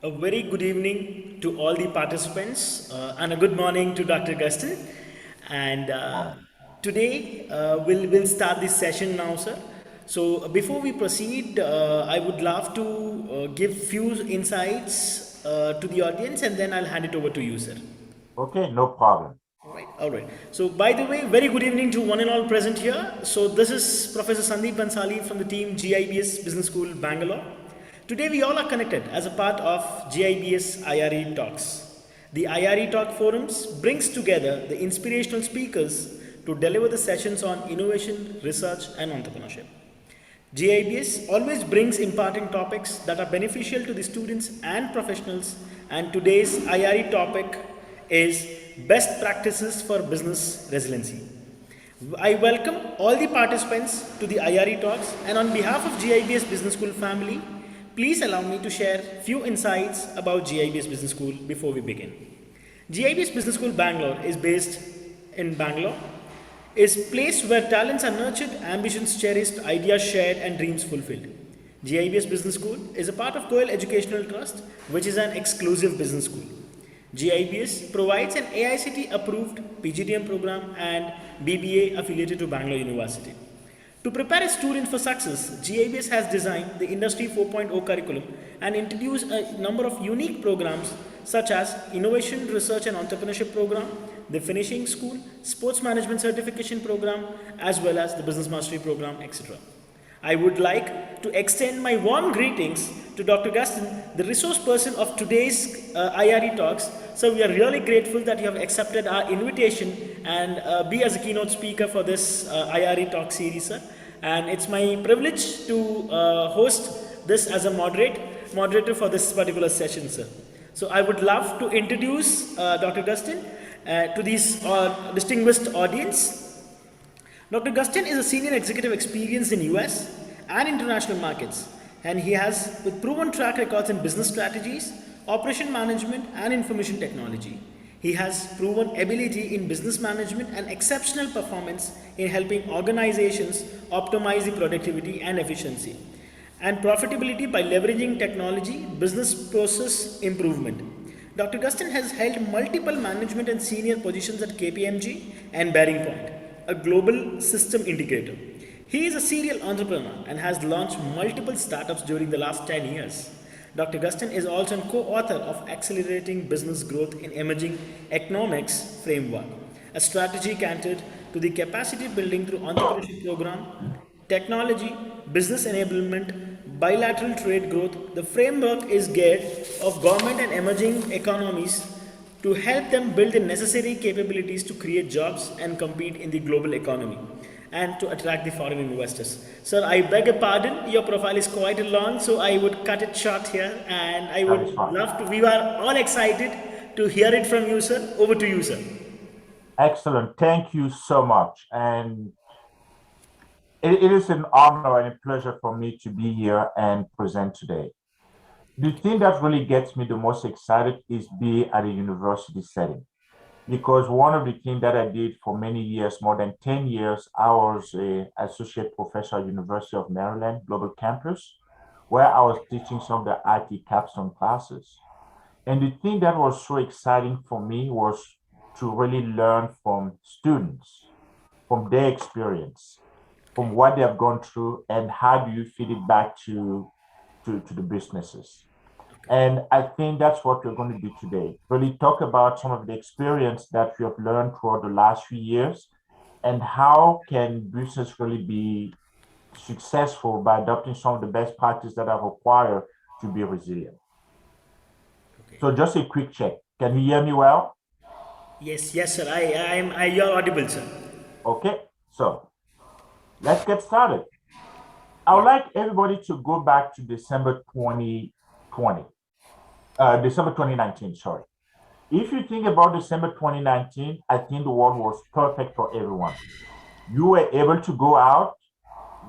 A very good evening to all the participants and a good morning to Dr. Gaston. And today we'll start this session now, sir. So before we proceed, I would love to give few insights to the audience and then I'll hand it over to you, sir. Okay, no problem. All right, all right. So, by the way, very good evening to one and all present here. So, this is Professor Sandeep Bansali from the team GIBS Business School, Bangalore. Today, we all are connected as a part of GIBS IRE Talks. The IRE Talk forums brings together the inspirational speakers to deliver the sessions on innovation, research, and entrepreneurship. GIBS always brings important topics that are beneficial to the students and professionals, and today's IRE topic is best practices for business resiliency. I welcome all the participants to the IRE talks, and on behalf of GIBS Business School family, please allow me to share few insights about GIBS Business School before we begin. GIBS Business School Bangalore is based in Bangalore, is place where talents are nurtured, ambitions cherished, ideas shared, and dreams fulfilled. GIBS Business School is a part of Goel Educational Trust, which is an exclusive business school. GIBS provides an AICTE approved PGDM program and BBA affiliated to Bangalore University. To prepare a student for success, GIBS has designed the Industry 4.0 curriculum and introduced a number of unique programs such as Innovation, Research and Entrepreneurship Program, the Finishing School, Sports Management Certification Program, as well as the Business Mastery Program, etc. I would like to extend my warm greetings to Dr. Gaston, the resource person of today's IRE talks. So we are really grateful that you have accepted our invitation and be as a keynote speaker for this IRE talk series, sir. And it's my privilege to host this as a moderator for this particular session, sir. So I would love to introduce Dr. Gaston to this distinguished audience. Dr. Gaston is a senior executive experienced in US and international markets, and he has with proven track records in business strategies, operation management, and information technology. He has proven ability in business management and exceptional performance in helping organizations optimize the productivity and efficiency and profitability by leveraging technology, business process improvement. Dr. Gaston has held multiple management and senior positions at KPMG and Bearing Point, a global system integrator. He is a serial entrepreneur and has launched multiple startups during the last 10 years. Dr. Gaston is also a co-author of Accelerating Business Growth in Emerging Economics Framework, a strategy catered to the capacity building through entrepreneurship program, technology, business enablement, bilateral trade growth. The framework is geared of government and emerging economies to help them build the necessary capabilities to create jobs and compete in the global economy and to attract the foreign investors. Sir, I beg your pardon, your profile is quite long, so I would cut it short here and I That is would fine. love to, we are all excited to hear it from you, sir. Over to you, sir. Excellent. Thank you so much. And it is an honor and a pleasure for me to be here and present today. The thing that really gets me the most excited is be at a university setting. Because one of the things that I did for many years, more than 10 years, I was an associate professor at University of Maryland Global Campus, where I was teaching some of the IT capstone classes. And the thing that was so exciting for me was to really learn from students, from their experience, from what they have gone through, and how do you feed it back to the businesses. And I think that's what we're going to do today. Really talk about some of the experience that we have learned throughout the last few years and how can business really be successful by adopting some of the best practices that are required to be resilient. Okay. So just a quick check. Can you hear me well? Yes, yes, sir. You're audible, sir. Okay, so let's get started. I would Yeah. like everybody to go back to December 2020, December 2019, sorry. If you think about December 2019, I think the world was perfect for everyone. You were able to go out,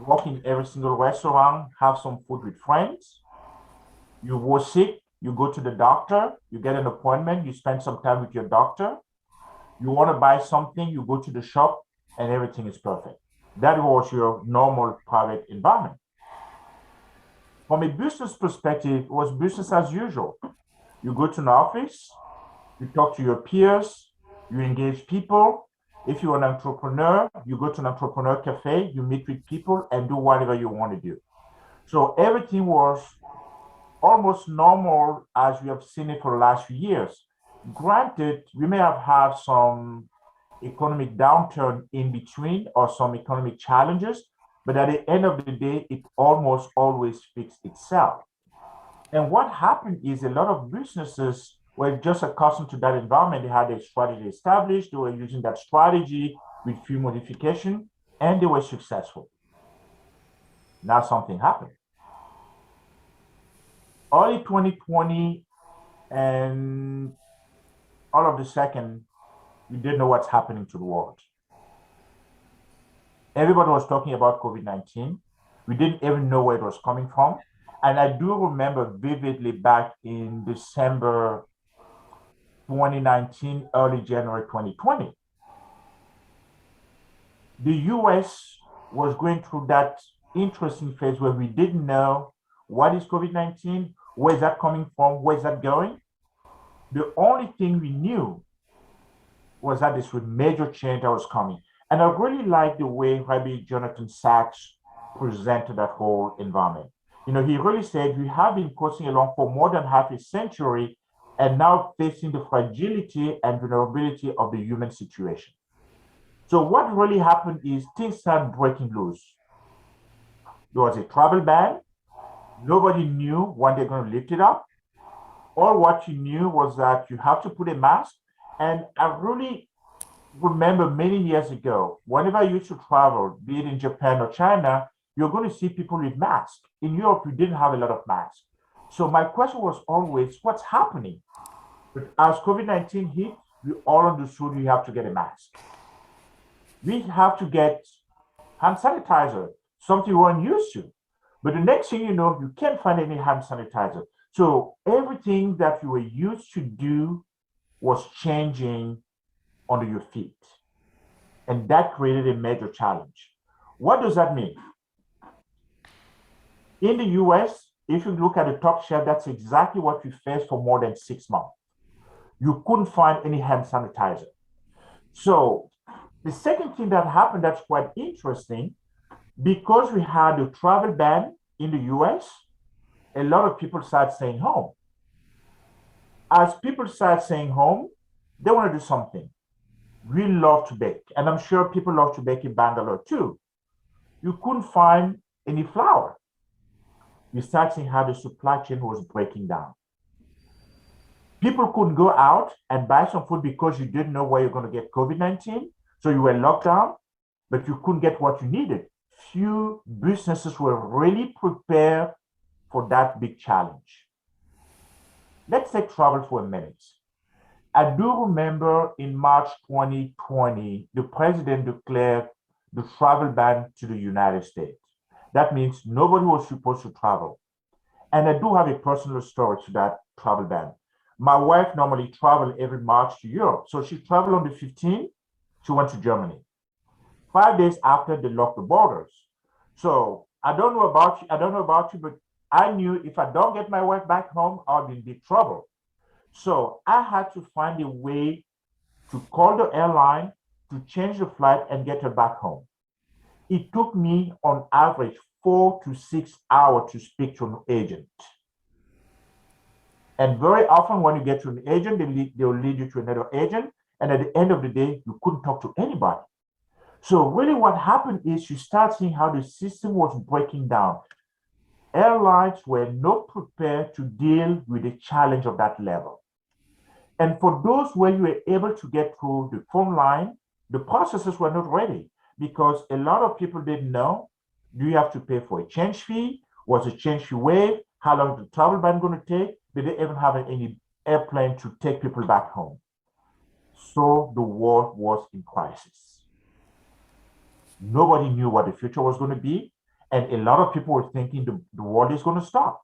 walk in every single restaurant, have some food with friends. You were sick, you go to the doctor, you get an appointment, you spend some time with your doctor. You want to buy something, you go to the shop, and everything is perfect. That was your normal private environment. From a business perspective, it was business as usual. You go to an office, you talk to your peers, you engage people. If you're an entrepreneur, you go to an entrepreneur cafe, you meet with people and do whatever you want to do. So everything was almost normal as we have seen it for the last few years. Granted, we may have had some economic downturn in between or some economic challenges, but at the end of the day, it almost always fixed itself. And what happened is a lot of businesses were just accustomed to that environment. They had a strategy established, they were using that strategy with few modification, and they were successful. Now something happened. Early 2020, and all of the second, we didn't know what's happening to the world. Everybody was talking about COVID-19. We didn't even know where it was coming from. And I do remember vividly back in December 2019, early January 2020, the US was going through that interesting phase where we didn't know what is COVID-19, where is that coming from, where is that going. The only thing we knew was that this was major change that was coming. And I really like the way Rabbi Jonathan Sachs presented that whole environment. You know, he really said we have been coasting along for more than half a century and now facing the fragility and vulnerability of the human situation. So what really happened is things started breaking loose. There was a travel ban. Nobody knew when they're going to lift it up. All what you knew was that you have to put a mask. And I really remember many years ago, whenever I used to travel, be it in Japan or China, you're going to see people with masks. In Europe, you didn't have a lot of masks. So my question was always, what's happening? But as COVID-19 hit, we all understood you have to get a mask. We have to get hand sanitizer, something we weren't used to. But the next thing you know, you can't find any hand sanitizer. So everything that you were used to do was changing under your feet. And that created a major challenge. What does that mean? In the US, if you look at the top shelf, that's exactly what we faced for more than 6 months. You couldn't find any hand sanitizer. So the second thing that happened that's quite interesting, because we had a travel ban in the US, a lot of people started staying home. As people started staying home, they want to do something. We love to bake, and I'm sure people love to bake in Bangalore too. You couldn't find any flour. You start seeing how the supply chain was breaking down. People couldn't go out and buy some food because you didn't know where you're going to get COVID-19. So you were locked down, but you couldn't get what you needed. Few businesses were really prepared for that big challenge. Let's take travel for a minute. I do remember in March 2020, the president declared the travel ban to the United States. That means nobody was supposed to travel. And I do have a personal story to that travel ban. My wife normally travels every March to Europe. So she traveled on the 15th, she went to Germany. 5 days after, they locked the borders. So I don't know about you, but I knew if I don't get my wife back home, I'll be in big trouble. So I had to find a way to call the airline to change the flight and get her back home. It took me on average 4 to 6 hours to speak to an agent. And very often when you get to an agent, they'll lead you to another agent. And at the end of the day, you couldn't talk to anybody. So really what happened is you start seeing how the system was breaking down. Airlines were not prepared to deal with the challenge of that level. And for those where you were able to get through the phone line, the processes were not ready because a lot of people didn't know, do you have to pay for a change fee? Was a change fee waived? How long is the travel ban going to take? Did they even have any airplane to take people back home? So the world was in crisis. Nobody knew what the future was going to be. And a lot of people were thinking the world is going to stop.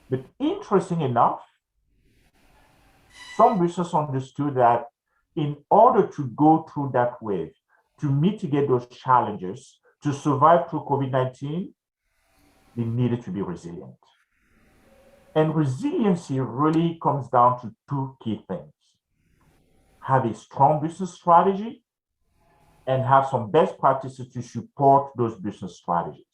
But interesting enough, some businesses understood that in order to go through that wave, to mitigate those challenges, to survive through COVID-19, they needed to be resilient. And resiliency really comes down to two key things: have a strong business strategy and have some best practices to support those business strategies.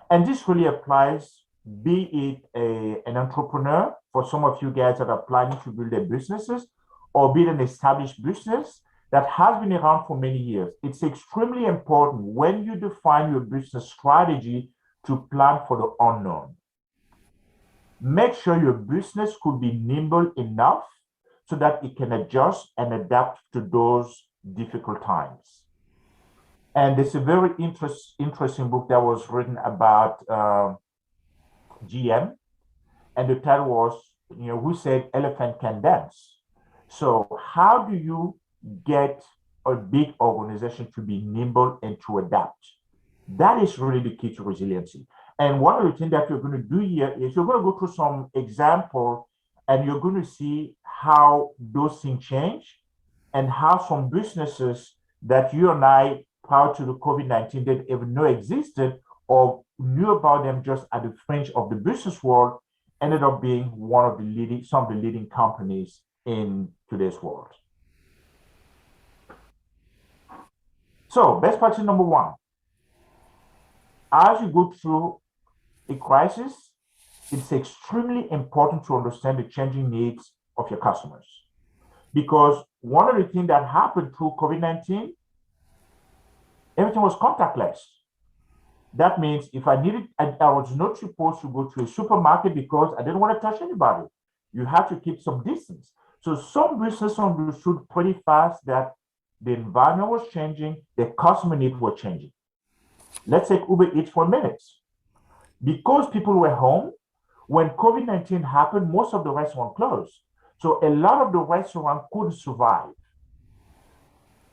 And this really applies, be it an entrepreneur, for some of you guys that are planning to build their businesses, or be it an established business that has been around for many years. It's extremely important when you define your business strategy to plan for the unknown. Make sure your business could be nimble enough so that it can adjust and adapt to those difficult times. And there's a very interesting book that was written about GM, and the title was, Who Said Elephant Can Dance? So how do you get a big organization to be nimble and to adapt? That is really the key to resiliency. And one of the things that you're going to do here is you're going to go through some example, and you're going to see how those things change and how some businesses that you and I, prior to the COVID-19, didn't even know existed or knew about them just at the fringe of the business world, ended up being some of the leading companies in today's world. So best practice number one: as you go through a crisis, it's extremely important to understand the changing needs of your customers. Because one of the things that happened through COVID-19, everything was contactless. That means if I was not supposed to go to a supermarket because I didn't want to touch anybody. You have to keep some distance. So some businesses understood pretty fast that the environment was changing, the customer needs were changing. Let's take Uber Eats for a minute. Because people were home, when COVID-19 happened, most of the restaurants closed. So a lot of the restaurants couldn't survive.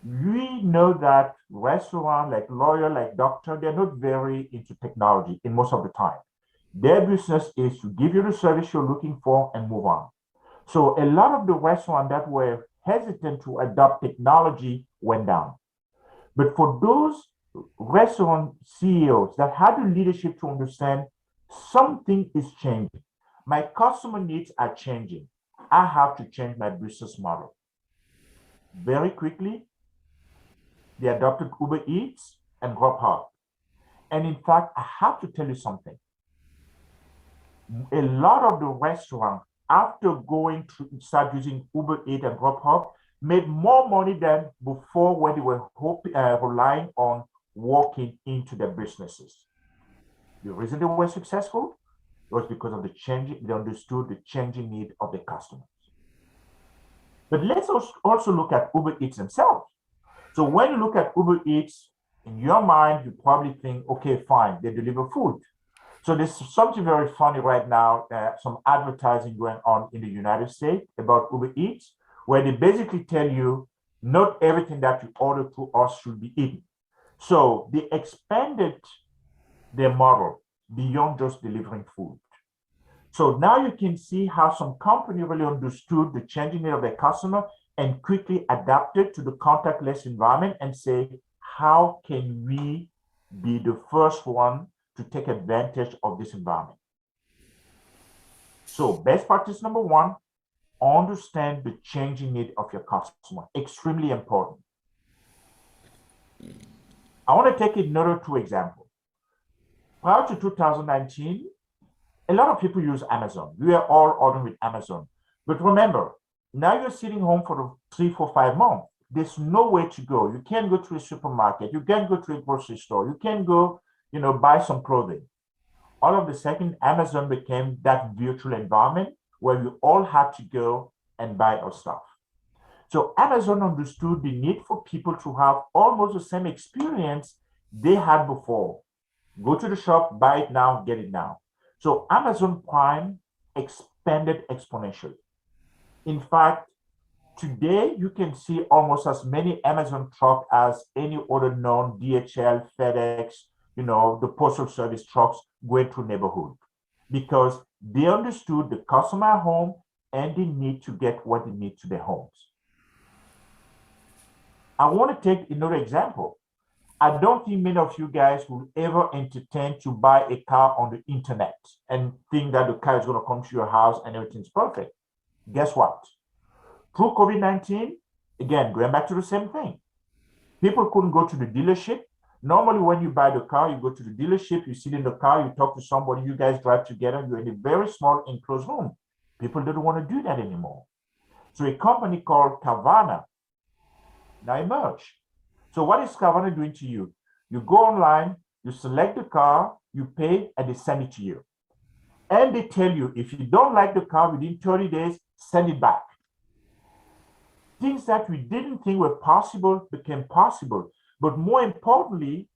We know that restaurants like lawyer, like doctor, they're not very into technology in most of the time. Their business is to give you the service you're looking for and move on. So a lot of the restaurants that were hesitant to adopt technology went down. But for those restaurant CEOs that had the leadership to understand something is changing, my customer needs are changing, I have to change my business model. Very quickly, they adopted Uber Eats and Grubhub. And in fact, I have to tell you something. A lot of the restaurants, after going to start using Uber Eats and Grubhub, made more money than before when they were relying on walking into their businesses. The reason they were successful was because of they understood the changing need of the customers. But let's also look at Uber Eats themselves. So when you look at Uber Eats, in your mind, you probably think, okay, fine, they deliver food. So there's something very funny right now, some advertising going on in the United States about Uber Eats, where they basically tell you not everything that you order through us should be eaten. So they expanded their model beyond just delivering food. So now you can see how some company really understood the changing need of their customer and quickly adapted to the contactless environment and say, how can we be the first one to take advantage of this environment? So best practice number one, understand the changing need of your customer. Extremely important. I want to take another two examples. Prior to 2019, a lot of people use Amazon. We are all ordering with Amazon. But remember, now you're sitting home for the 3, 4, 5 months. There's nowhere to go. You can't go to a supermarket. You can't go to a grocery store. You can't go, buy some clothing. All of a sudden, Amazon became that virtual environment where we all had to go and buy our stuff. So Amazon understood the need for people to have almost the same experience they had before. Go to the shop, buy it now, get it now. So Amazon Prime expanded exponentially. In fact, today you can see almost as many Amazon trucks as any other known DHL, FedEx, the postal service trucks going through neighborhood, because they understood the customer at home and they need to get what they need to their homes. I want to take another example. I don't think many of you guys will ever entertain to buy a car on the internet and think that the car is going to come to your house and everything's perfect. Guess what? Through COVID-19, again, going back to the same thing. People couldn't go to the dealership. Normally, when you buy the car, you go to the dealership, you sit in the car, you talk to somebody, you guys drive together, you're in a very small enclosed room. People don't want to do that anymore. So a company called Carvana now emerged. So what is Carvana doing to you? You go online, you select the car, you pay, and they send it to you. And they tell you, if you don't like the car within 30 days, send it back. Things that we didn't think were possible became possible. But more importantly,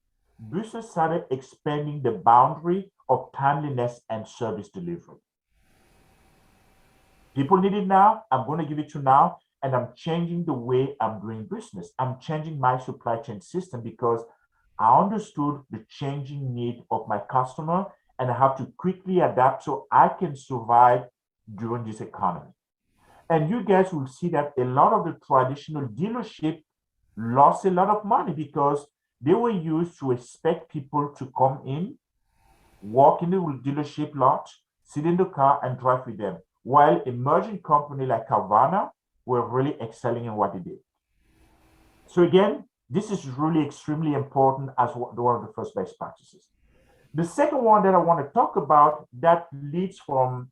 business started expanding the boundary of timeliness and service delivery. People need it now. I'm going to give it to now. And I'm changing the way I'm doing business. I'm changing my supply chain system because I understood the changing need of my customer and I have to quickly adapt so I can survive during this economy. And you guys will see that a lot of the traditional dealership lost a lot of money because they were used to expect people to come in, walk in the dealership lot, sit in the car and drive with them. While emerging companies like Carvana were really excelling in what they did. So again, this is really extremely important as one of the first best practices. The second one that I want to talk about that leads from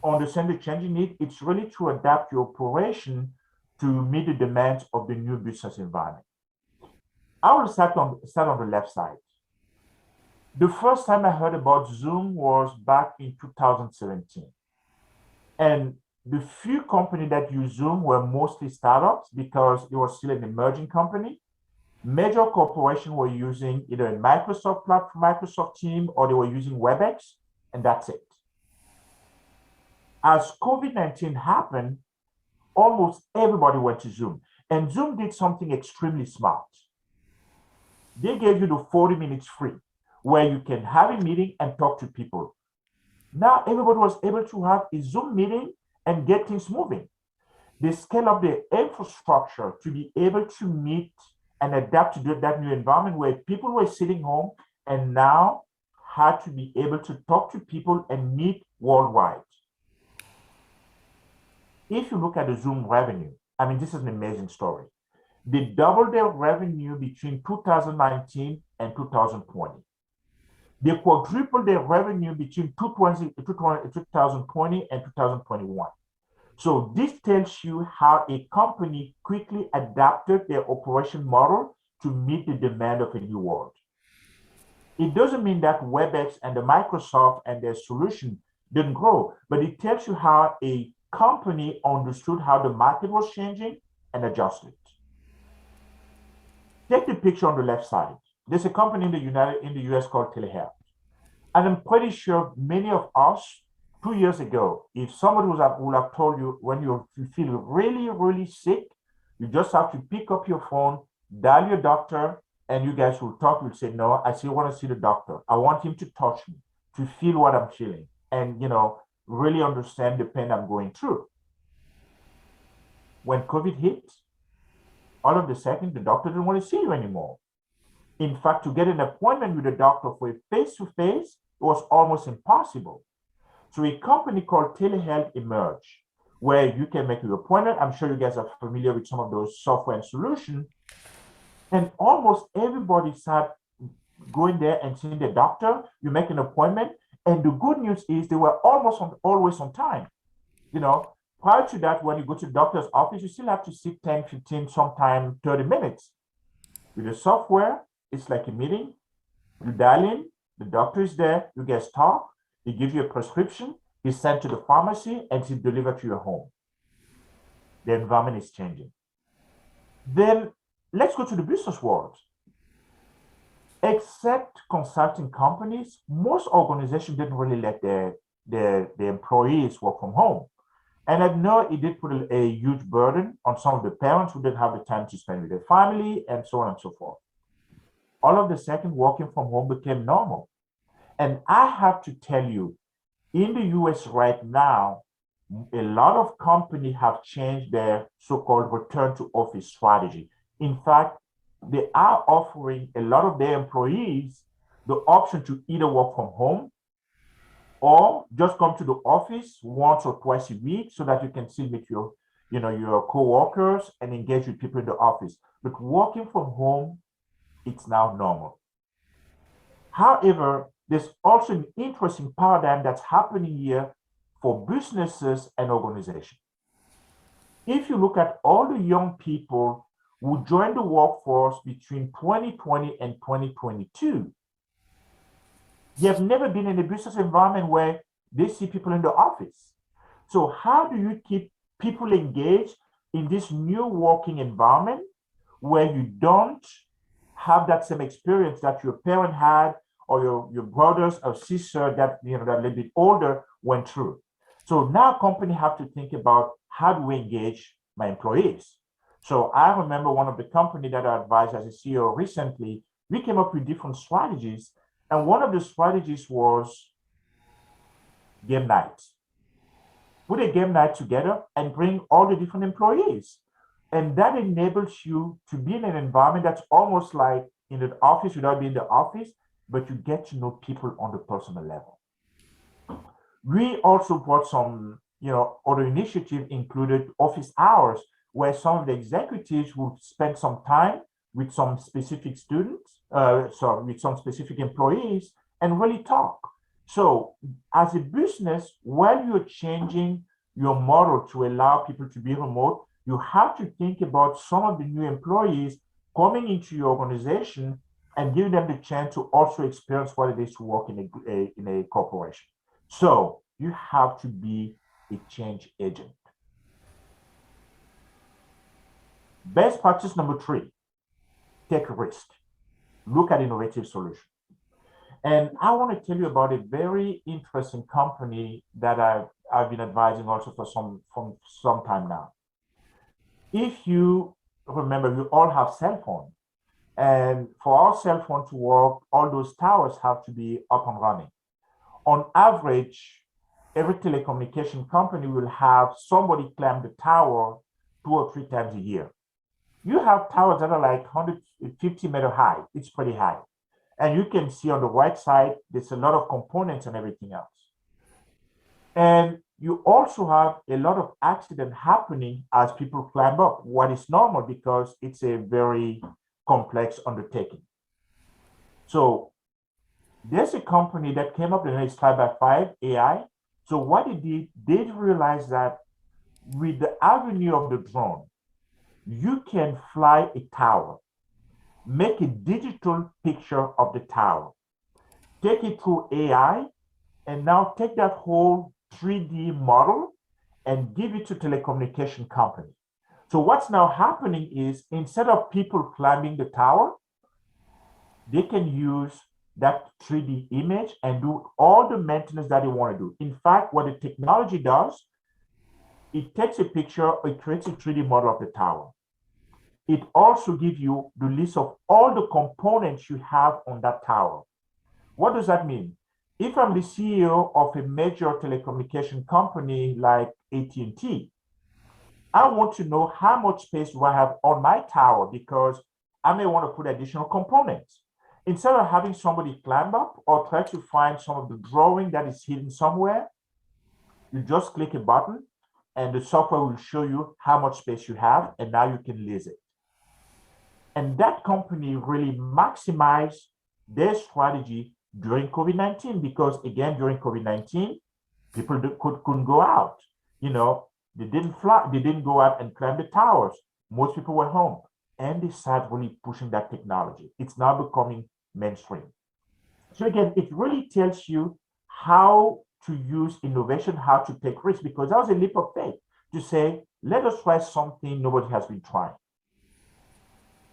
understanding the changing need, it's really to adapt your operation to meet the demands of the new business environment. I will start on the left side. The first time I heard about Zoom was back in 2017. And the few companies that use Zoom were mostly startups because it was still an emerging company. Major corporations were using either a Microsoft platform, Microsoft Team, or they were using WebEx, and that's it. As COVID-19 happened, almost everybody went to Zoom. And Zoom did something extremely smart. They gave you the 40 minutes free, where you can have a meeting and talk to people. Now everybody was able to have a Zoom meeting and get things moving. They scale up the infrastructure to be able to meet and adapt to that new environment where people were sitting home and now had to be able to talk to people and meet worldwide. If you look at the Zoom revenue, I mean, this is an amazing story. They doubled their revenue between 2019 and 2020. They quadrupled their revenue between 2020 and 2021. So this tells you how a company quickly adapted their operation model to meet the demand of a new world. It doesn't mean that WebEx and the Microsoft and their solution didn't grow, but it tells you how a company understood how the market was changing and adjusted. Take the picture on the left side. There's a company in the US called Telehealth. And I'm pretty sure many of us 2 years ago, if somebody would have told you when you feel really, really sick, you just have to pick up your phone, dial your doctor, and you guys will talk. You'll say, no, I still want to see the doctor. I want him to touch me, to feel what I'm feeling, and really understand the pain I'm going through. When COVID hit, all of a sudden, the doctor didn't want to see you anymore. In fact, to get an appointment with a doctor for a face-to-face, it was almost impossible. So a company called Telehealth emerged, where you can make your appointment. I'm sure you guys are familiar with some of those software and solutions. And almost everybody started going there and seeing the doctor. You make an appointment. And the good news is they were always on time. Prior to that, when you go to the doctor's office, you still have to sit 10, 15, sometimes 30 minutes. With the software, it's like a meeting. You dial in, the doctor is there, you guys talk, they give you a prescription, it's sent to the pharmacy, and it's delivered to your home. The environment is changing. Then let's go to the business world. Except consulting companies, most organizations didn't really let their employees work from home. And I know it did put a huge burden on some of the parents who didn't have the time to spend with their family and so on and so forth. All of a sudden, working from home became normal. And I have to tell you, in the US right now, a lot of companies have changed their so-called return to office strategy. In fact, they are offering a lot of their employees the option to either work from home or just come to the office once or twice a week so that you can still meet your co-workers and engage with people in the office. But working from home, it's now normal. However, there's also an interesting paradigm that's happening here for businesses and organizations. If you look at all the young people who joined the workforce between 2020 and 2022, they have never been in a business environment where they see people in the office. So how do you keep people engaged in this new working environment where you don't have that same experience that your parent had or your brothers or sister that that a little bit older went through? So now companies have to think about, how do we engage my employees? So I remember one of the companies that I advised as a CEO recently, we came up with different strategies. And one of the strategies was game night. Put a game night together and bring all the different employees. And that enables you to be in an environment that's almost like in an office without being in the office, but you get to know people on the personal level. We also brought some, other initiatives included office hours, where some of the executives would spend some time with some specific students, with some specific employees, and really talk. So as a business, while you're changing your model to allow people to be remote, you have to think about some of the new employees coming into your organization and giving them the chance to also experience what it is to work in a corporation. So you have to be a change agent. Best practice number 3, take a risk. Look at innovative solutions. And I want to tell you about a very interesting company that I've been advising also for some time now. If you remember, we all have cell phones. And for our cell phone to work, all those towers have to be up and running. On average, every telecommunication company will have somebody climb the tower 2 or 3 times a year. You have towers that are like 150 meter high. It's pretty high. And you can see on the right side, there's a lot of components and everything else. And you also have a lot of accident happening as people climb up. What is normal because it's a very complex undertaking. So there's a company that came up with the next 5x5 AI. So what they realized that with the avenue of the drone, you can fly a tower, make a digital picture of the tower, take it through AI, and now take that whole 3D model and give it to telecommunication company. So what's now happening is, instead of people climbing the tower, they can use that 3D image and do all the maintenance that they want to do. In fact, what the technology does, it takes a picture, it creates a 3D model of the tower. It also gives you the list of all the components you have on that tower. What does that mean? If I'm the CEO of a major telecommunication company like AT&T, I want to know how much space do I have on my tower, because I may want to put additional components. Instead of having somebody climb up or try to find some of the drawing that is hidden somewhere, you just click a button and the software will show you how much space you have, and now you can lease it. And that company really maximized their strategy during COVID-19, because again, during COVID-19, people couldn't go out. They didn't fly, they didn't go out and climb the towers. Most people were home, and they started really pushing that technology. It's now becoming mainstream. So again, it really tells you how to use innovation, how to take risks, because that was a leap of faith to say, let us try something nobody has been trying.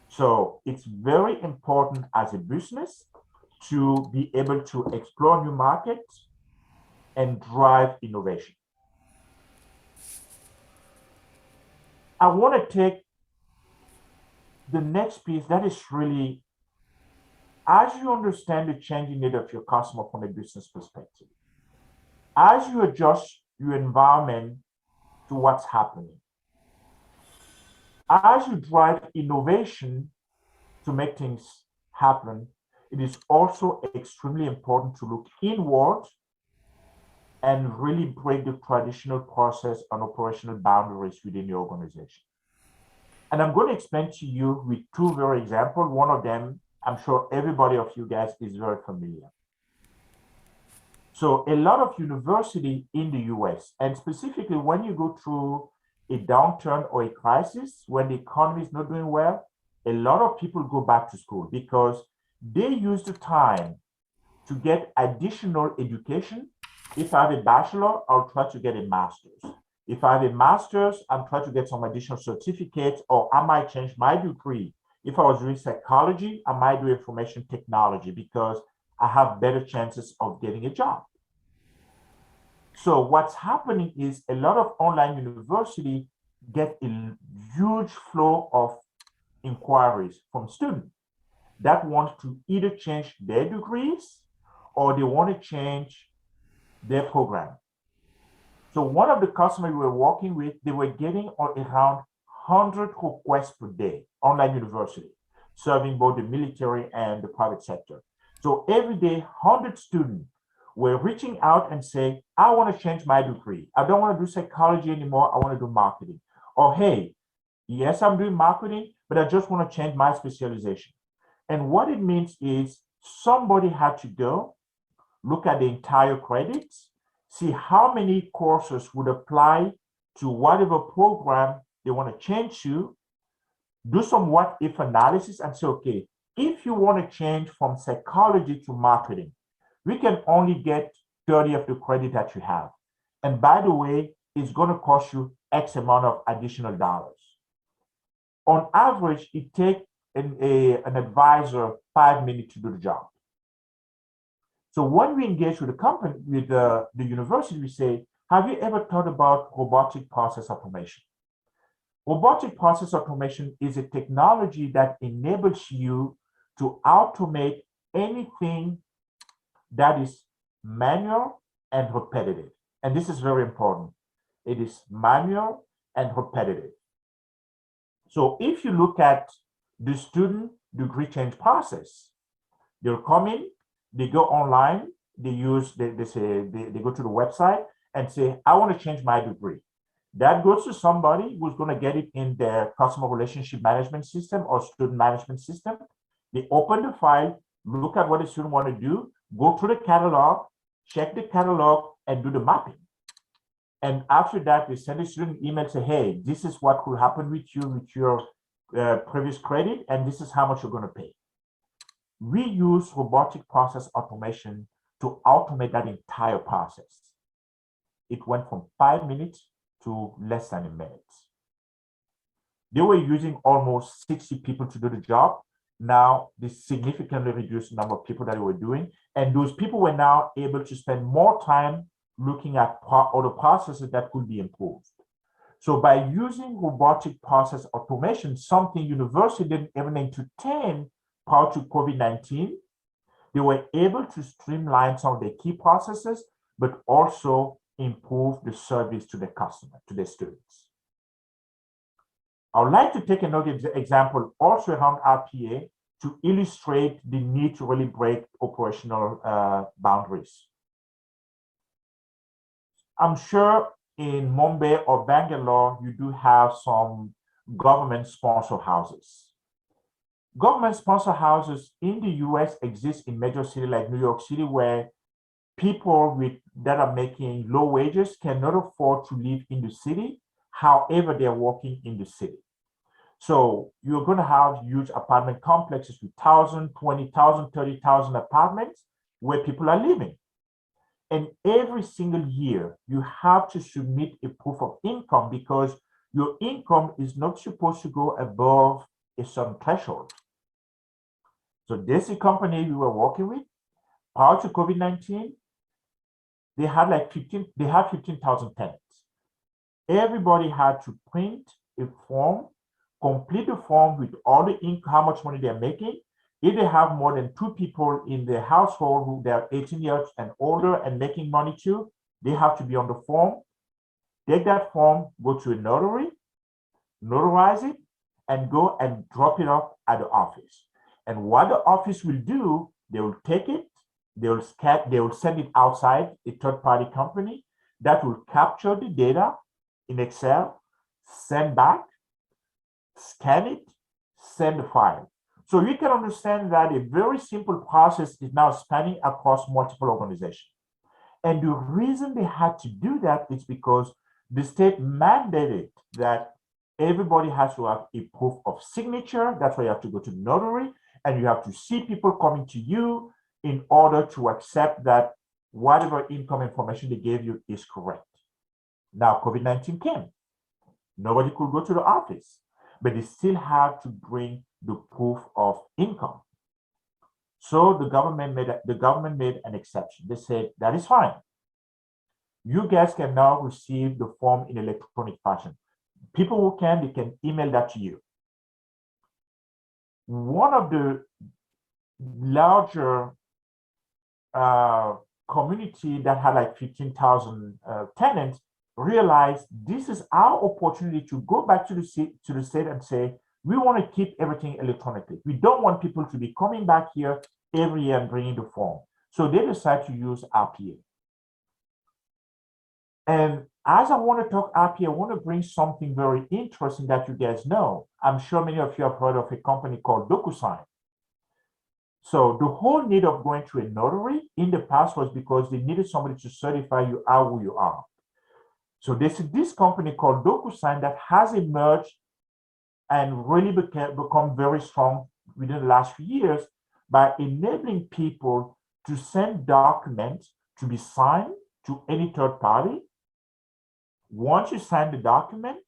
So it's very important as a business to be able to explore new markets and drive innovation. I want to take the next piece that is really, as you understand the changing need of your customer from a business perspective, as you adjust your environment to what's happening, as you drive innovation to make things happen, it is also extremely important to look inward and really break the traditional process and operational boundaries within the organization. And I'm going to explain to you with two very examples. One of them, I'm sure everybody of you guys is very familiar. So a lot of university in the US, and specifically when you go through a downturn or a crisis, when the economy is not doing well, a lot of people go back to school because they use the time to get additional education. If I have a bachelor, I'll try to get a master's. If I have a master's, I'm trying to get some additional certificates, or I might change my degree. If I was doing psychology, I might do information technology because I have better chances of getting a job. So what's happening is a lot of online university get a huge flow of inquiries from students that want to either change their degrees or they want to change their program. So one of the customers we were working with, they were getting around 100 requests per day, online university, serving both the military and the private sector. So every day, 100 students were reaching out and saying, I want to change my degree. I don't want to do psychology anymore. I want to do marketing. Or, hey, yes, I'm doing marketing, but I just want to change my specialization. And what it means is somebody had to go look at the entire credits, see how many courses would apply to whatever program they want to change to, do some what if analysis and say, okay, if you want to change from psychology to marketing, we can only get 30 of the credit that you have. And by the way, it's going to cost you X amount of additional dollars. On average, it takes an advisor 5 minutes to do the job. So when we engage with the company, with the university, we say, have you ever thought about robotic process automation? Robotic process automation is a technology that enables you to automate anything that is manual and repetitive. And this is very important. It is manual and repetitive. So if you look at the student degree change process, they'll come in, they go online, they go to the website and say, I want to change my degree. That goes to somebody who's going to get it in their customer relationship management system or student management system. They open the file, look at what the student want to do, go through the catalog, check the catalog, and do the mapping. And after that, they send the student an email, say, hey, this is what will happen with you with your previous credit, and this is how much you're going to pay. We use robotic process automation to automate that entire process. It went from 5 minutes to less than a minute. They were using almost 60 people to do the job. Now, they significantly reduced the number of people that they were doing. And those people were now able to spend more time looking at other processes that could be improved. So by using robotic process automation, something university didn't even entertain prior to COVID-19, they were able to streamline some of the key processes, but also improve the service to the customer, to the students. I would like to take another example also around RPA to illustrate the need to really break operational boundaries. I'm sure in Mumbai or Bangalore, you do have some government-sponsored houses. Government-sponsored houses in the US exist in major cities like New York City, where people that are making low wages cannot afford to live in the city. However, they're working in the city. So you're going to have huge apartment complexes with 1,000, 20,000, 30,000 apartments where people are living. And every single year, you have to submit a proof of income because your income is not supposed to go above a certain threshold. So this is a company we were working with. Prior to COVID-19, they had 15,000 tenants. Everybody had to print a form, complete the form with all the income, how much money they're making. If they have more than 2 people in their household who they are 18 years and older and making money too, they have to be on the form. Take that form, go to a notary, notarize it, and go and drop it off at the office. And what the office will do, they will take it, they will send it outside a third-party company that will capture the data in Excel, send back, scan it, send the file. So you can understand that a very simple process is now spanning across multiple organizations. And the reason they had to do that is because the state mandated that everybody has to have a proof of signature. That's why you have to go to the notary, and you have to see people coming to you in order to accept that whatever income information they gave you is correct. Now, COVID-19 came. Nobody could go to the office, but they still had to bring the proof of income. So the government made an exception. They said, that is fine. You guys can now receive the form in electronic fashion. People who can, they can email that to you. One of the larger community that had like 15,000 tenants realized this is our opportunity to go back to the state and say, we want to keep everything electronically. We don't want people to be coming back here every year and bringing the form. So they decided to use RPA. And as I want to talk RPA, I want to bring something very interesting that you guys know. I'm sure many of you have heard of a company called DocuSign. So the whole need of going to a notary in the past was because they needed somebody to certify you are who you are. So this company called DocuSign that has emerged and really become very strong within the last few years by enabling people to send documents to be signed to any third party. Once you sign the document,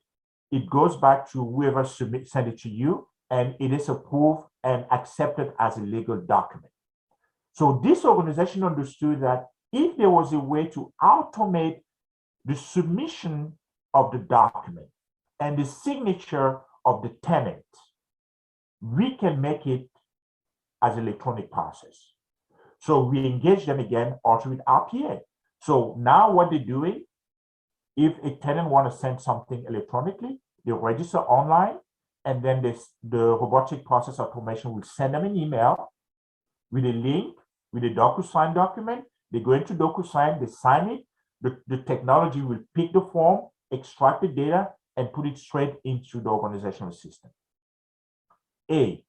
it goes back to whoever sent it to you, and it is approved and accepted as a legal document. So this organization understood that if there was a way to automate the submission of the document and the signature of the tenant, we can make it as an electronic process. So we engage them again also with RPA. So now what they're doing, if a tenant wants to send something electronically, they register online, and then the robotic process automation will send them an email with a link, with a DocuSign document. They go into DocuSign, they sign it, the technology will pick the form, extract the data, and put it straight into the organizational system. A,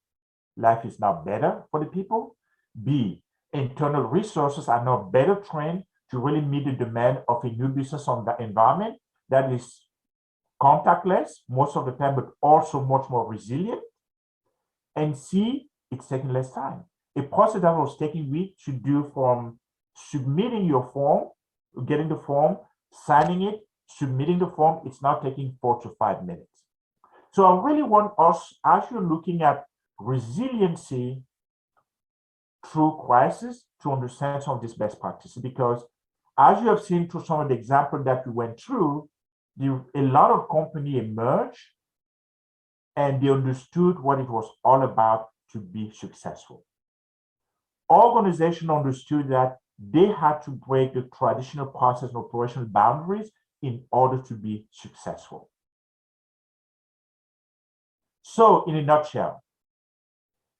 life is now better for the people. B, internal resources are now better trained to really meet the demand of a new business on that environment that is contactless most of the time, but also much more resilient. And C, it's taking less time. A process that was taking weeks to do from submitting your form, getting the form, signing it, submitting the form, it's now taking 4 to 5 minutes. So I really want us, as you're looking at resiliency through crisis, to understand some of these best practices, because as you have seen through some of the examples that we went through, a lot of companies emerged and they understood what it was all about to be successful. Organizations understood that they had to break the traditional process and operational boundaries in order to be successful. So in a nutshell,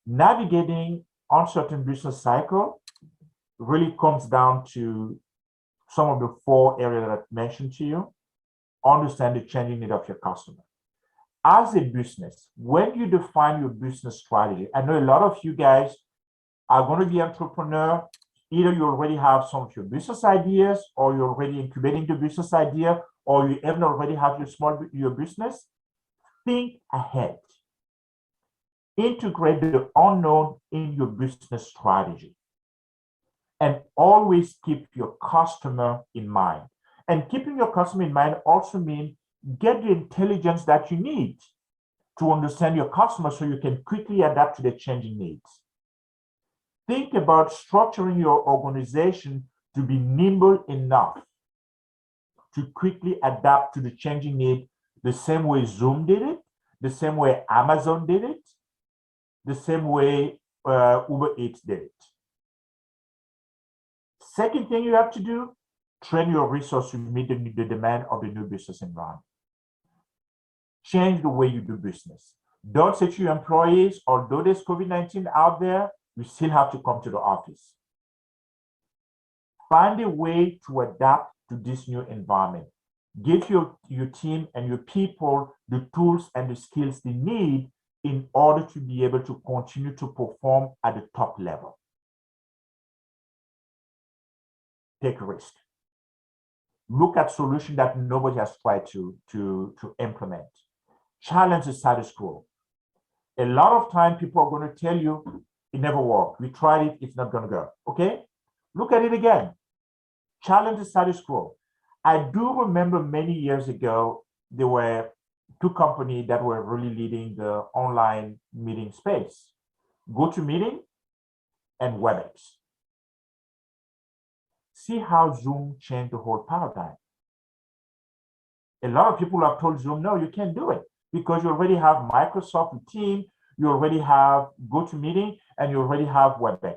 navigating uncertain business cycle really comes down to some of the 4 areas that I've mentioned to you. Understand the changing need of your customer. As a business, when you define your business strategy, I know a lot of you guys are going to be entrepreneur. Either you already have some of your business ideas, or you're already incubating the business idea, or you even already have your business. Think ahead. Integrate the unknown in your business strategy. And always keep your customer in mind. And keeping your customer in mind also means get the intelligence that you need to understand your customer so you can quickly adapt to their changing needs. Think about structuring your organization to be nimble enough to quickly adapt to the changing need, the same way Zoom did it, the same way Amazon did it, the same way Uber Eats did it. Second thing you have to do, train your resources to meet the demand of the new business environment. Change the way you do business. Don't say to your employees, although there's COVID-19 out there, you still have to come to the office. Find a way to adapt to this new environment. Give your team and your people the tools and the skills they need in order to be able to continue to perform at the top level. Take a risk. Look at solutions that nobody has tried to implement. Challenge the status quo. A lot of time people are going to tell you it never worked. We tried it, it's not going to go. Okay? Look at it again. Challenge the status quo. I do remember many years ago, there were two companies that were really leading the online meeting space: GoToMeeting and WebEx. See how Zoom changed the whole paradigm. A lot of people have told Zoom, no, you can't do it because you already have Microsoft Teams, you already have GoToMeeting, and you already have WebEx.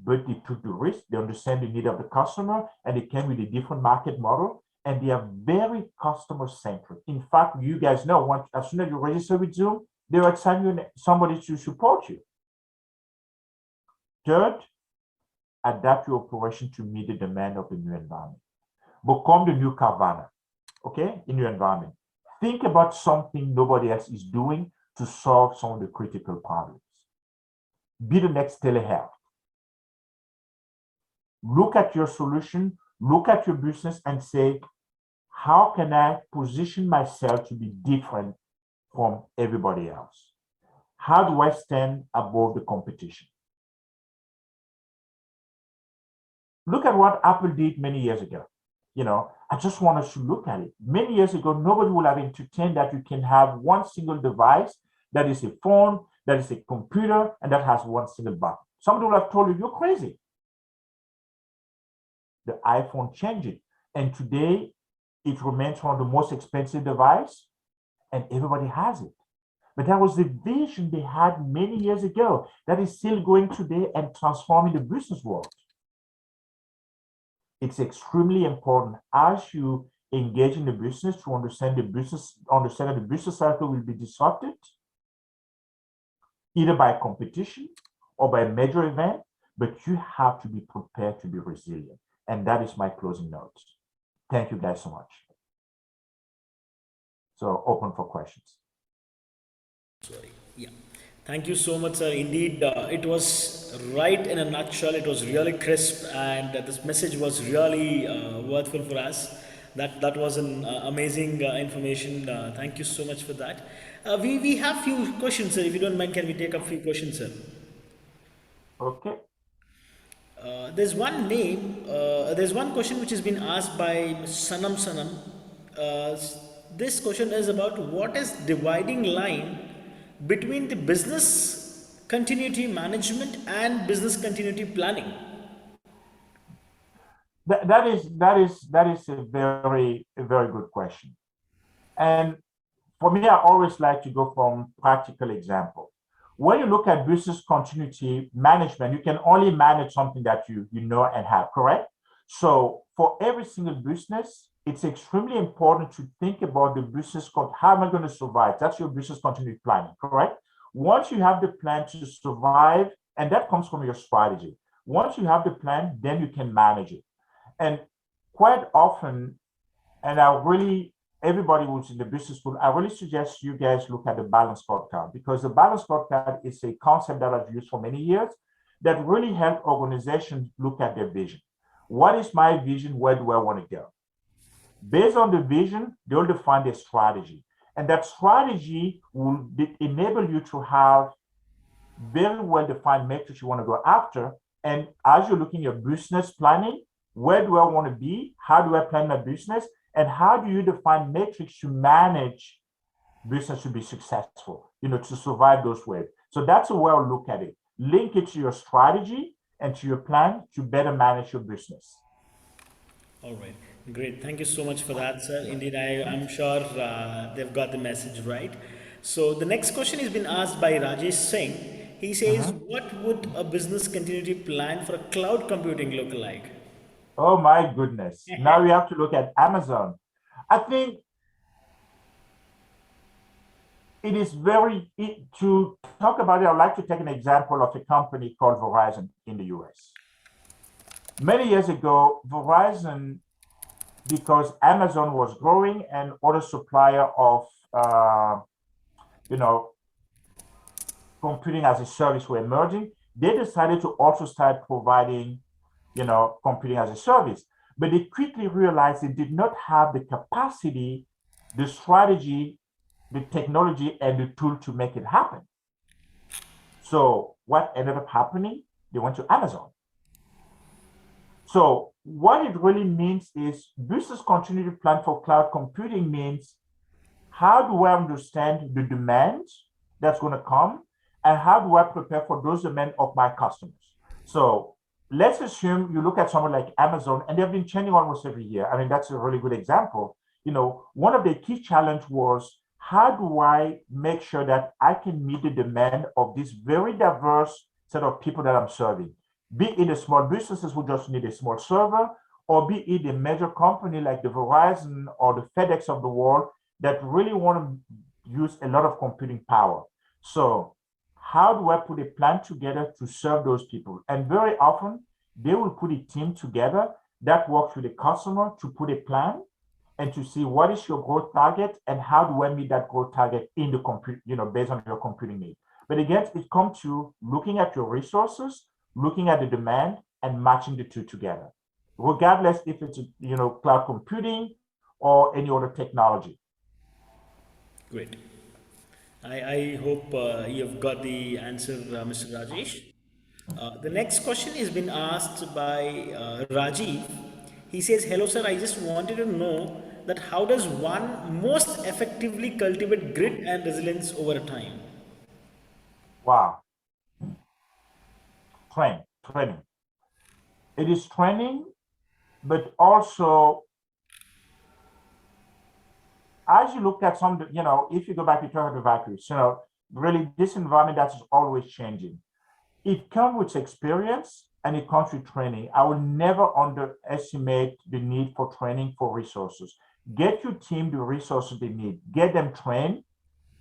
But they took the risk, they understand the need of the customer, and they came with a different market model, and they are very customer-centric. In fact, you guys know, as soon as you register with Zoom, they will assign you somebody to support you. Third, adapt your operation to meet the demand of the new environment. Become the new Carvana, okay, in your environment. Think about something nobody else is doing to solve some of the critical problems. Be the next telehealth. Look at your solution, look at your business and say, how can I position myself to be different from everybody else? How do I stand above the competition? Look at what Apple did many years ago. I just want us to look at it. Many years ago, nobody would have entertained that you can have one single device that is a phone, that is a computer, and that has one single button. Somebody would have told you, you're crazy. The iPhone changed it. And today, it remains one of the most expensive devices, and everybody has it. But that was the vision they had many years ago that is still going today and transforming the business world. It's extremely important as you engage in the business to understand that the business cycle will be disrupted either by competition or by a major event, but you have to be prepared to be resilient. And that is my closing notes. Thank you guys so much. So open for questions. Sorry. Yeah. Thank you so much, sir. Indeed, it was right in a nutshell. It was really crisp, and this message was really worthwhile for us. That was an amazing information. Thank you so much for that. We have few questions, sir. If you don't mind, can we take a few questions, sir? Okay. There's one question which has been asked by Sanam Sanam. This question is about what is dividing line between the business continuity management and business continuity planning. That is a very good question. And for me, I always like to go from practical example. When you look at business continuity management, you can only manage something that you know and have, correct? So for every single business, it's extremely important to think about the business code. How am I going to survive? That's your business continuity planning, correct? Once you have the plan to survive, and that comes from your strategy. Once you have the plan, then you can manage it. And quite often, and everybody who's in the business school, I really suggest you guys look at the balance scorecard, because the balance scorecard is a concept that I've used for many years that really help organizations look at their vision. What is my vision? Where do I want to go? Based on the vision, they'll define their strategy. And that strategy will enable you to have very well-defined metrics you want to go after. And as you're looking at your business planning, where do I want to be? How do I plan my business? And how do you define metrics to manage business to be successful, to survive those waves? So that's a way I look at it. Link it to your strategy and to your plan to better manage your business. All right, great. Thank you so much for that, sir. Indeed, I'm sure they've got the message right. So the next question has been asked by Rajesh Singh. He says, what would a business continuity plan for a cloud computing look like? Oh my goodness. Now we have to look at Amazon. I think it is to talk about it, I'd like to take an example of a company called Verizon in the US. Many years ago, Verizon, because Amazon was growing and other supplier of, you know, computing as a service were emerging, they decided to also start providing, computing as a service. But they quickly realized they did not have the capacity, the strategy, the technology, and the tool to make it happen. So what ended up happening? They went to Amazon. So what it really means is business continuity plan for cloud computing means how do I understand the demands that's going to come and how do I prepare for those demands of my customers? So let's assume you look at someone like Amazon and they've been changing almost every year. I mean, that's a really good example. One of the key challenges was how do I make sure that I can meet the demand of this very diverse set of people that I'm serving? Be it the small businesses who just need a small server, or be it a major company like the Verizon or the FedEx of the world that really want to use a lot of computing power. So how do I put a plan together to serve those people? And very often they will put a team together that works with the customer to put a plan and to see what is your growth target and how do I meet that growth target in the compute, based on your computing need. But again, it comes to looking at your resources, looking at the demand and matching the two together, regardless if it's, cloud computing or any other technology. Great. I hope you've got the answer, Mr. Rajesh. The next question has been asked by Rajiv. He says, "Hello, sir. I just wanted to know that how does one most effectively cultivate grit and resilience over time?" Wow. Training. It is training, but also as you look at some, if you go back to talk about vacuums, really this environment that's always changing. It comes with experience and it comes with training. I will never underestimate the need for training for resources. Get your team the resources they need, get them trained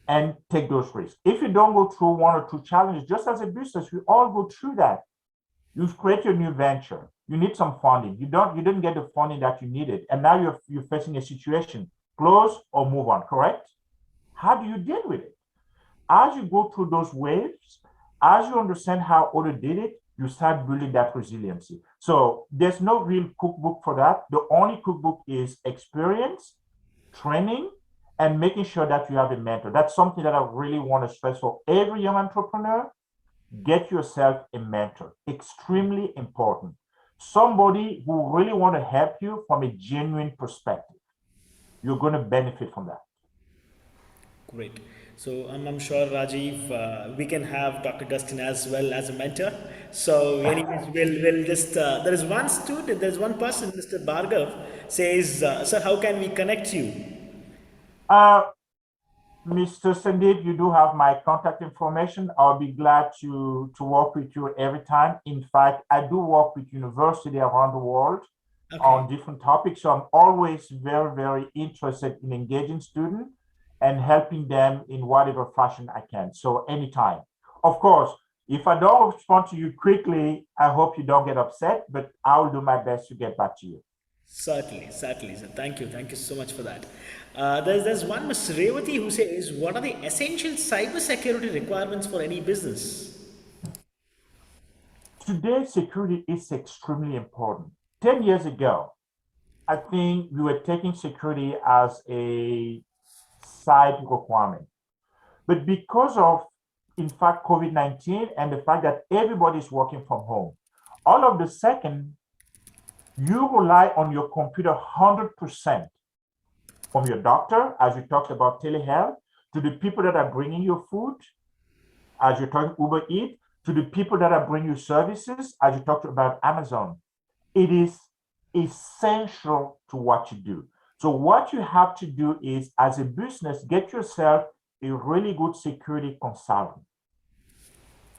and take those risks. If you don't go through one or two challenges, just as a business, we all go through that. You create your new venture. You need some funding. You didn't get the funding that you needed. And now you're facing a situation, close or move on, correct? How do you deal with it? As you go through those waves, as you understand how others did it, you start building that resiliency. So there's no real cookbook for that. The only cookbook is experience, training, and making sure that you have a mentor. That's something that I really want to stress for every young entrepreneur. Get yourself a mentor. Extremely important. Somebody who really want to help you from a genuine perspective. You're going to benefit from that. Great. So I'm sure, Rajiv, we can have Dr. Gaston as well as a mentor. So anyways, we'll just, there is one student, there's one person, Mr. Bhargav, says, "Sir, how can we connect you?" Uh, Mr. Sandeep, you do have my contact information. I'll be glad to work with you every time. In fact, I do work with universities around the world on different topics. So I'm always very, very interested in engaging students and helping them in whatever fashion I can. So anytime. Of course, if I don't respond to you quickly, I hope you don't get upset, but I'll do my best to get back to you. Certainly, certainly, sir. Thank you so much for that. There's one Ms. Revati who says, "What are the essential cybersecurity requirements for any business?" Today, security is extremely important. 10 years ago, I think we were taking security as a side requirement. But because of, in fact, COVID-19 and the fact that everybody's working from home, all of the second, you rely on your computer 100%, from your doctor, as we talked about telehealth, to the people that are bringing your food, as you're talking Uber Eats, to the people that are bringing you services, as you talked about Amazon. It is essential to what you do. So what you have to do is, as a business, get yourself a really good security consultant.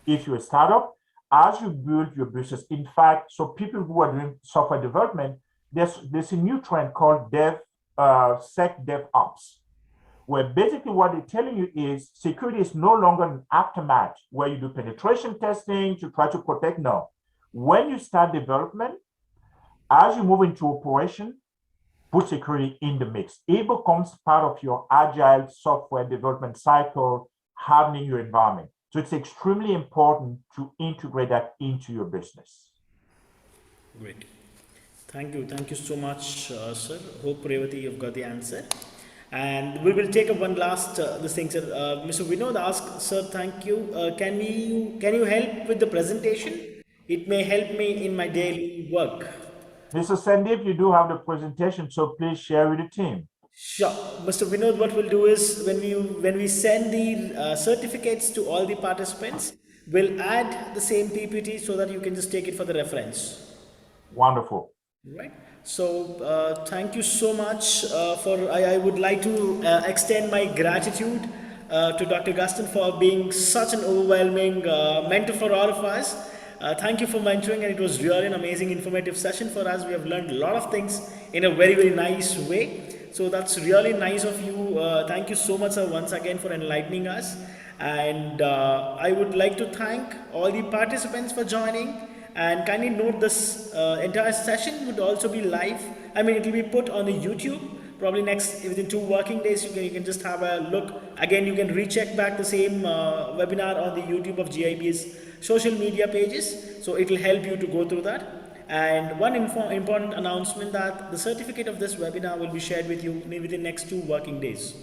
If you're a startup, as you build your business, in fact, so people who are doing software development, there's a new trend called DevSecDevOps, where basically what they're telling you is security is no longer an aftermath where you do penetration testing to try to protect. No. When you start development, as you move into operation, put security in the mix. It becomes part of your agile software development cycle, hardening your environment. So it's extremely important to integrate that into your business. Great. Thank you. Thank you so much, sir. Hope, Revati, you've got the answer. And we will take up one last this thing, sir. Mr. Vinod asked, sir, thank you. Can you help with the presentation? It may help me in my daily work. Mr. Sandeep, you do have the presentation, so please share with the team. Sure. Mr. Vinod, what we'll do is when we send the certificates to all the participants, we'll add the same PPT so that you can just take it for the reference. Wonderful. Right. So thank you so much I would like to extend my gratitude to Dr. Gaston for being such an overwhelming mentor for all of us. Thank you for mentoring, and it was really an amazing informative session for us. We have learned a lot of things in a very, very nice way. So that's really nice of you. Thank you so much, sir, once again for enlightening us. And I would like to thank all the participants for joining. And kindly note this entire session would also be live. I mean, it will be put on the YouTube. Probably within 2 working days, you can just have a look. Again, you can recheck back the same webinar on the YouTube of GIB's social media pages. So it will help you to go through that. And one important announcement that the certificate of this webinar will be shared with you within the next 2 working days.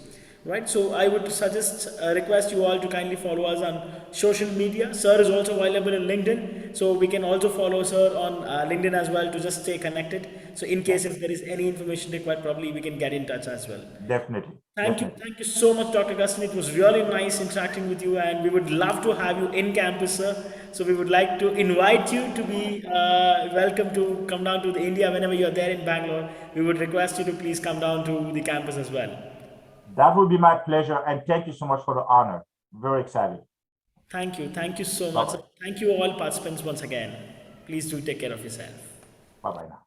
Right, so I would request you all to kindly follow us on social media. Sir is also available in LinkedIn, so we can also follow sir on LinkedIn as well to just stay connected. So in case if there is any information required, probably we can get in touch as well. Definitely. Thank you so much, Dr. Gaston. It was really nice interacting with you, and we would love to have you in campus, sir. So we would like to invite you to be welcome to come down to India whenever you are there in Bangalore. We would request you to please come down to the campus as well. That would be my pleasure, and thank you so much for the honor. Very excited. Thank you so much. Bye-bye. Thank you all participants once again. Please do take care of yourself. Bye-bye now.